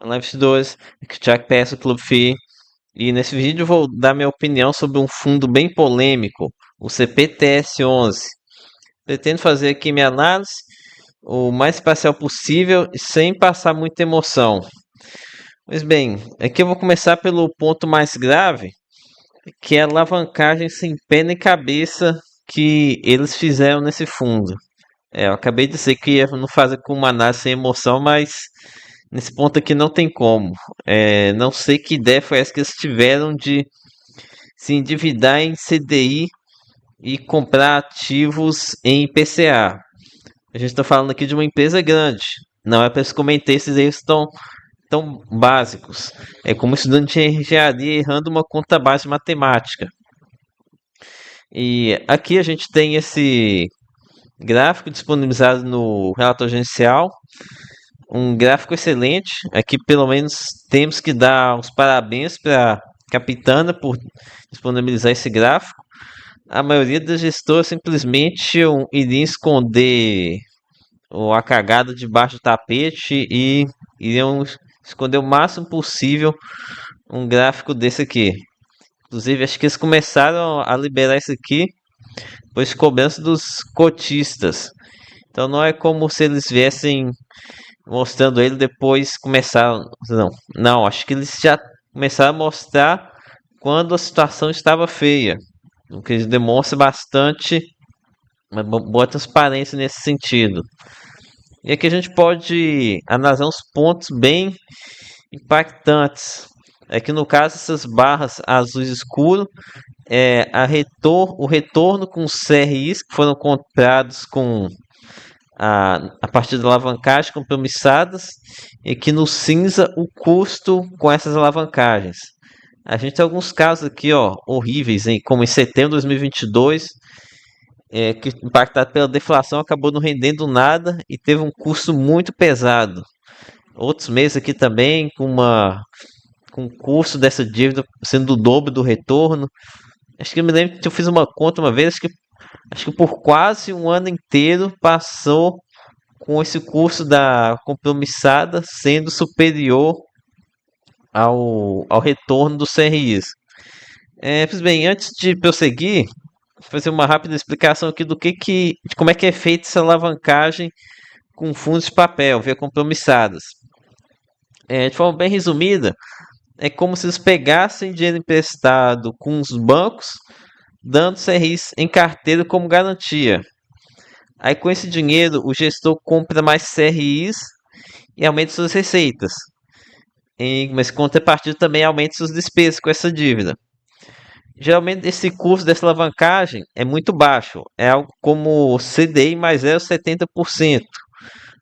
Olá, investidores. Aqui é o Thiago PS do Clube FI. E nesse vídeo eu vou dar minha opinião sobre um fundo bem polêmico, o CPTS11. Pretendo fazer aqui minha análise o mais parcial possível e sem passar muita emoção. Pois bem, aqui eu vou começar pelo ponto mais grave, que é a alavancagem sem pé nem cabeça que eles fizeram nesse fundo. Eu acabei de dizer que ia não fazer com uma análise sem emoção, mas nesse ponto aqui não tem como. Não sei que ideia foi essa que eles tiveram de se endividar em CDI e comprar ativos em IPCA. A gente está falando aqui de uma empresa grande. Não é para se cometer esses erros tão básicos. É como estudante de engenharia errando uma conta base de matemática. E aqui a gente tem esse gráfico disponibilizado no relatório gerencial, um gráfico excelente. Aqui, pelo menos, temos que dar os parabéns para a Capitana por disponibilizar esse gráfico. A maioria das gestoras simplesmente iriam esconder a cagada debaixo do tapete e iriam esconder o máximo possível um gráfico desse aqui. Inclusive, acho que eles começaram a liberar isso aqui depois de cobrança dos cotistas. Então, não é como se eles viessem mostrando ele depois começaram. Não, acho que eles já começaram a mostrar quando a situação estava feia. O que demonstra bastante uma boa transparência nesse sentido. E aqui a gente pode analisar uns pontos bem impactantes. Aqui no caso, essas barras azuis escuro é o retorno com os CRIs que foram comprados com a partir da alavancagem compromissadas, e que no cinza o custo com essas alavancagens. A gente tem alguns casos aqui, ó, horríveis, hein? Como em setembro de 2022, que impactado pela deflação acabou não rendendo nada e teve um custo muito pesado. Outros meses aqui também com o custo dessa dívida sendo o dobro do retorno. Acho que eu me lembro que eu fiz uma conta uma vez, acho que por quase um ano inteiro passou com esse custo da compromissada sendo superior ao retorno dos CRIs. Pois bem, antes de prosseguir, vou fazer uma rápida explicação aqui de como é que é feita essa alavancagem com fundos de papel, via compromissadas. De forma bem resumida, é como se eles pegassem dinheiro emprestado com os bancos, dando CRIs em carteira como garantia. Aí com esse dinheiro o gestor compra mais CRIs e aumenta suas receitas. Mas contrapartida também aumenta suas despesas com essa dívida. Geralmente esse custo dessa alavancagem é muito baixo, é algo como CDI mais 0,70%,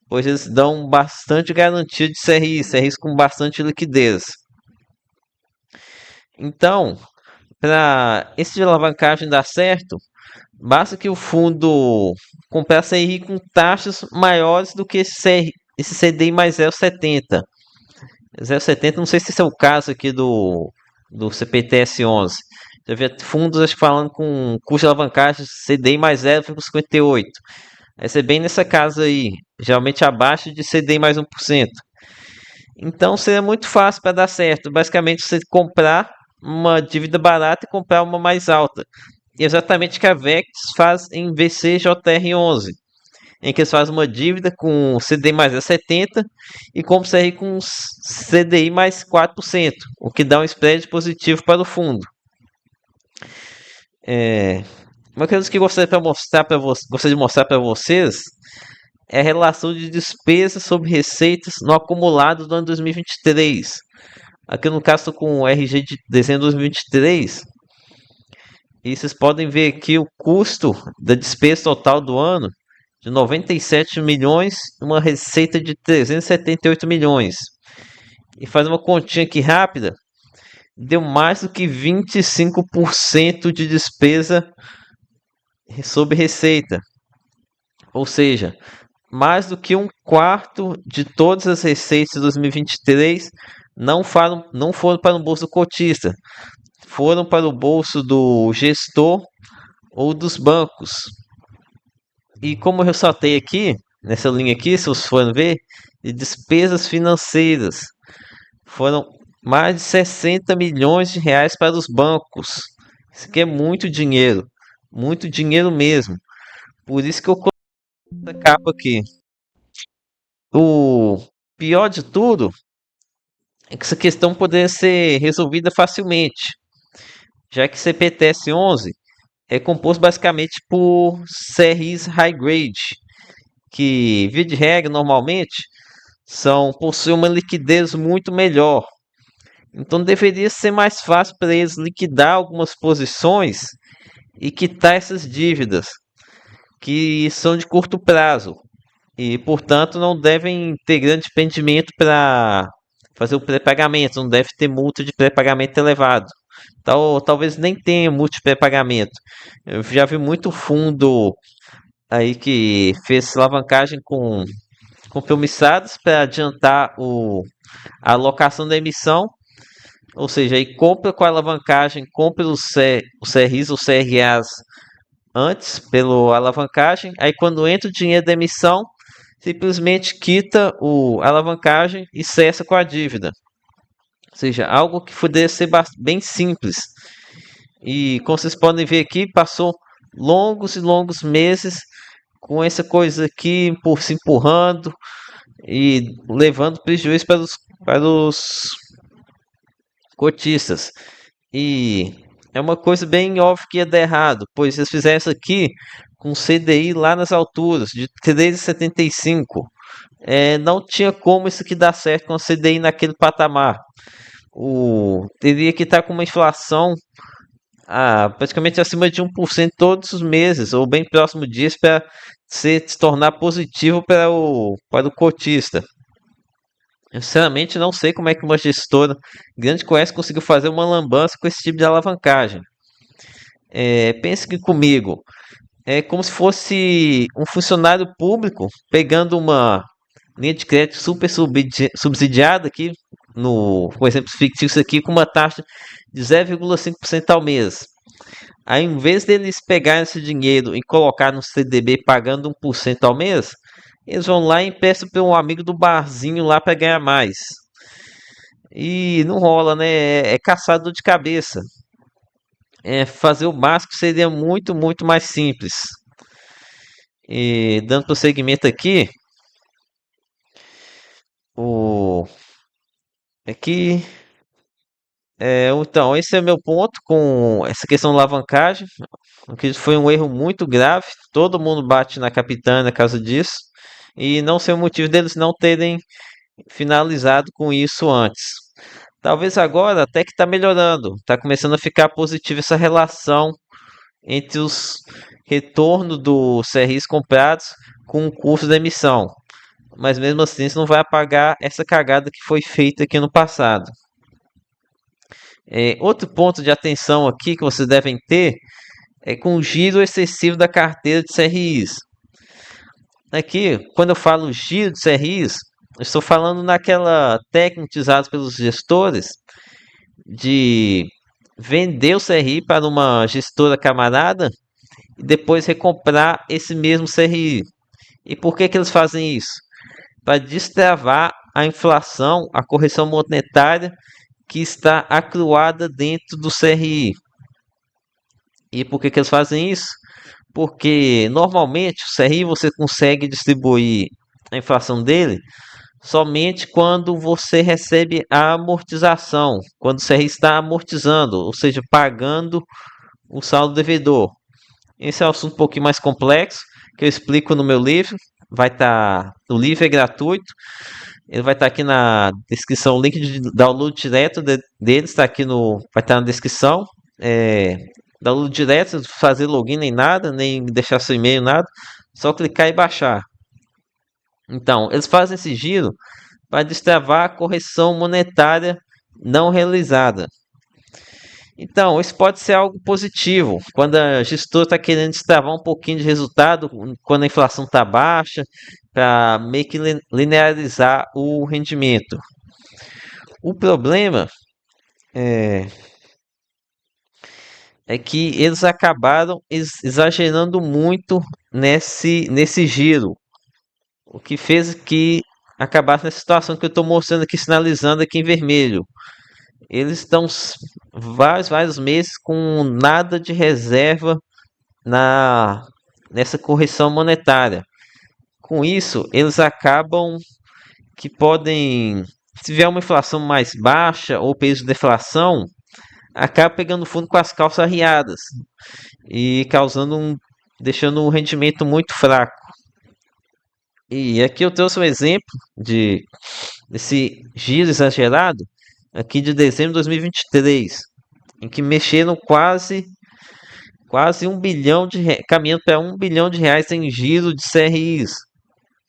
pois eles dão bastante garantia de CRIs com bastante liquidez. Então, para esse de alavancagem dar certo, basta que o fundo comprar CRI com taxas maiores do que esse CDI mais 0,70. 0,70, não sei se esse é o caso aqui do CPTS11. Já vi fundos acho, falando com custo de alavancagem CDI mais 0,58. Vai ser bem nessa casa aí, geralmente abaixo de CDI mais 1%. Então seria muito fácil para dar certo. Basicamente você comprar uma dívida barata e comprar uma mais alta. E exatamente o que a Vex faz em VCJR11, em que eles fazem uma dívida com CDI mais 70 e compram CRI com CDI mais 4%, o que dá um spread positivo para o fundo. Uma coisa que eu gostaria de mostrar para vocês é a relação de despesas sobre receitas no acumulado do ano 2023. Aqui no caso estou com o RG de dezembro de 2023. E vocês podem ver aqui o custo da despesa total do ano de 97 milhões e uma receita de 378 milhões. E fazer uma continha aqui rápida, deu mais do que 25% de despesa sobre receita. Ou seja, mais do que um quarto de todas as receitas de 2023 não foram para o bolso do cotista, foram para o bolso do gestor ou dos bancos. E como eu ressaltei aqui, nessa linha aqui, se vocês forem ver, de despesas financeiras. Foram mais de 60 milhões de reais para os bancos. Isso aqui é muito dinheiro mesmo. Por isso que eu coloquei essa capa aqui. O pior de tudo é que essa questão poderia ser resolvida facilmente, já que CPTS-11 é composto basicamente por CRIs high grade, que, via de regra, normalmente possuem uma liquidez muito melhor. Então deveria ser mais fácil para eles liquidar algumas posições e quitar essas dívidas que são de curto prazo e, portanto, não devem ter grande impedimento para fazer o pré-pagamento, não deve ter multa de pré-pagamento elevado. Talvez nem tenha multa de pré-pagamento. Eu já vi muito fundo aí que fez alavancagem com compromissados para adiantar a alocação da emissão, ou seja, aí compra com a alavancagem, compra os CRIs ou CRAs antes pela alavancagem, aí quando entra o dinheiro da emissão, simplesmente quita a alavancagem e cessa com a dívida. Ou seja, algo que poderia ser bem simples. E como vocês podem ver aqui, passou longos e longos meses com essa coisa aqui se empurrando e levando prejuízo para os cotistas. E é uma coisa bem óbvia que ia dar errado, pois eles fizeram isso aqui com CDI lá nas alturas, de 3,75. Não tinha como isso aqui dar certo com a CDI naquele patamar. Teria que estar com uma inflação praticamente acima de 1% todos os meses, ou bem próximo disso, para se tornar positivo para o cotista. Eu sinceramente não sei como é que uma gestora grande como essa conseguiu fazer uma lambança com esse tipo de alavancagem. Pense que comigo, é como se fosse um funcionário público pegando uma linha de crédito super subsidiada aqui, com exemplo fictício aqui, com uma taxa de 0,5% ao mês. Aí, em vez deles pegarem esse dinheiro e colocar no CDB pagando 1% ao mês, eles vão lá e emprestam para um amigo do barzinho lá para ganhar mais. E não rola, né? É caçado de cabeça. Fazer o básico seria muito, muito mais simples. E dando prosseguimento aqui, o aqui então esse é meu ponto com essa questão da alavancagem, que foi um erro muito grave. Todo mundo bate na capitã na causa disso e não sei o motivo deles não terem finalizado com isso antes. Talvez agora até que está melhorando, está começando a ficar positiva essa relação entre os retornos dos CRIs comprados com o custo da emissão. Mas mesmo assim, isso não vai apagar essa cagada que foi feita aqui no passado. Outro ponto de atenção aqui que vocês devem ter é com o giro excessivo da carteira de CRIs. Aqui, quando eu falo giro de CRIs, eu estou falando naquela técnica usada pelos gestores de vender o CRI para uma gestora camarada e depois recomprar esse mesmo CRI. E por que eles fazem isso? Para destravar a inflação, a correção monetária que está acruada dentro do CRI. E por que eles fazem isso? Porque normalmente o CRI você consegue distribuir a inflação dele somente quando você recebe a amortização, quando o CRI está amortizando, ou seja, pagando o saldo devedor. Esse é um assunto um pouquinho mais complexo, que eu explico no meu livro. O livro é gratuito, ele vai estar aqui na descrição, o link de download direto dele está aqui vai estar na descrição. Download direto, fazer login nem nada, nem deixar seu e-mail, nada, só clicar e baixar. Então, eles fazem esse giro para destravar a correção monetária não realizada. Então, isso pode ser algo positivo, quando a gestora está querendo destravar um pouquinho de resultado, quando a inflação está baixa, para meio que linearizar o rendimento. O problema é que eles acabaram exagerando muito nesse giro, o que fez que acabasse nessa situação que eu estou mostrando aqui, sinalizando aqui em vermelho. Eles estão vários meses com nada de reserva na nessa correção monetária. Com isso, eles acabam que podem, se tiver uma inflação mais baixa ou período de deflação, acaba pegando fundo com as calças arriadas e deixando um rendimento muito fraco. E aqui eu trouxe um exemplo desse giro exagerado aqui de dezembro de 2023, em que mexeram quase 1 bilhão caminhando para 1 bilhão de reais em giro de CRIs.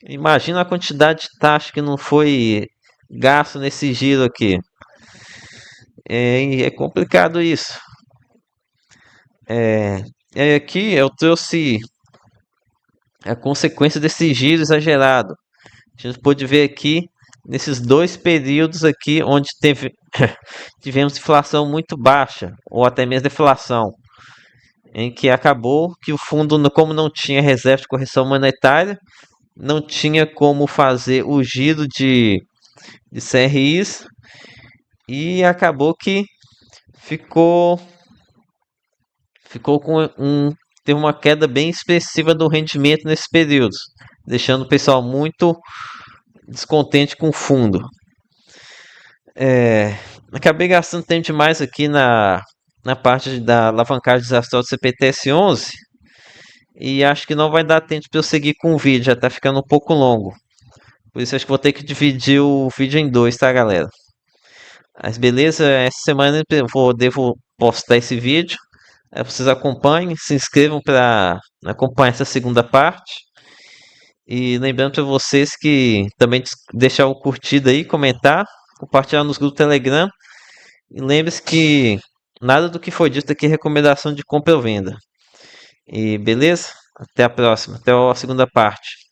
Imagina a quantidade de taxa que não foi gasto nesse giro aqui. É complicado isso. Aqui eu trouxe a consequência desse giro exagerado. A gente pode ver aqui nesses dois períodos aqui onde tivemos inflação muito baixa ou até mesmo deflação, em que acabou que o fundo, como não tinha reserva de correção monetária, não tinha como fazer o giro de CRIs e acabou que ficou ficou com teve uma queda bem expressiva do rendimento nesses períodos, deixando o pessoal muito descontente com o fundo. Acabei gastando tempo demais aqui na parte da alavancagem desastrosa do CPTS-11 e acho que não vai dar tempo para eu seguir com o vídeo, já está ficando um pouco longo. Por isso acho que vou ter que dividir o vídeo em dois, tá, galera? Mas beleza, essa semana eu devo postar esse vídeo. Vocês acompanhem, se inscrevam para acompanhar essa segunda parte. E lembrando para vocês que também deixar o curtido aí, comentar, compartilhar nos grupos do Telegram. E lembre-se que nada do que foi dito aqui é recomendação de compra ou venda. E beleza? Até a próxima, até a segunda parte.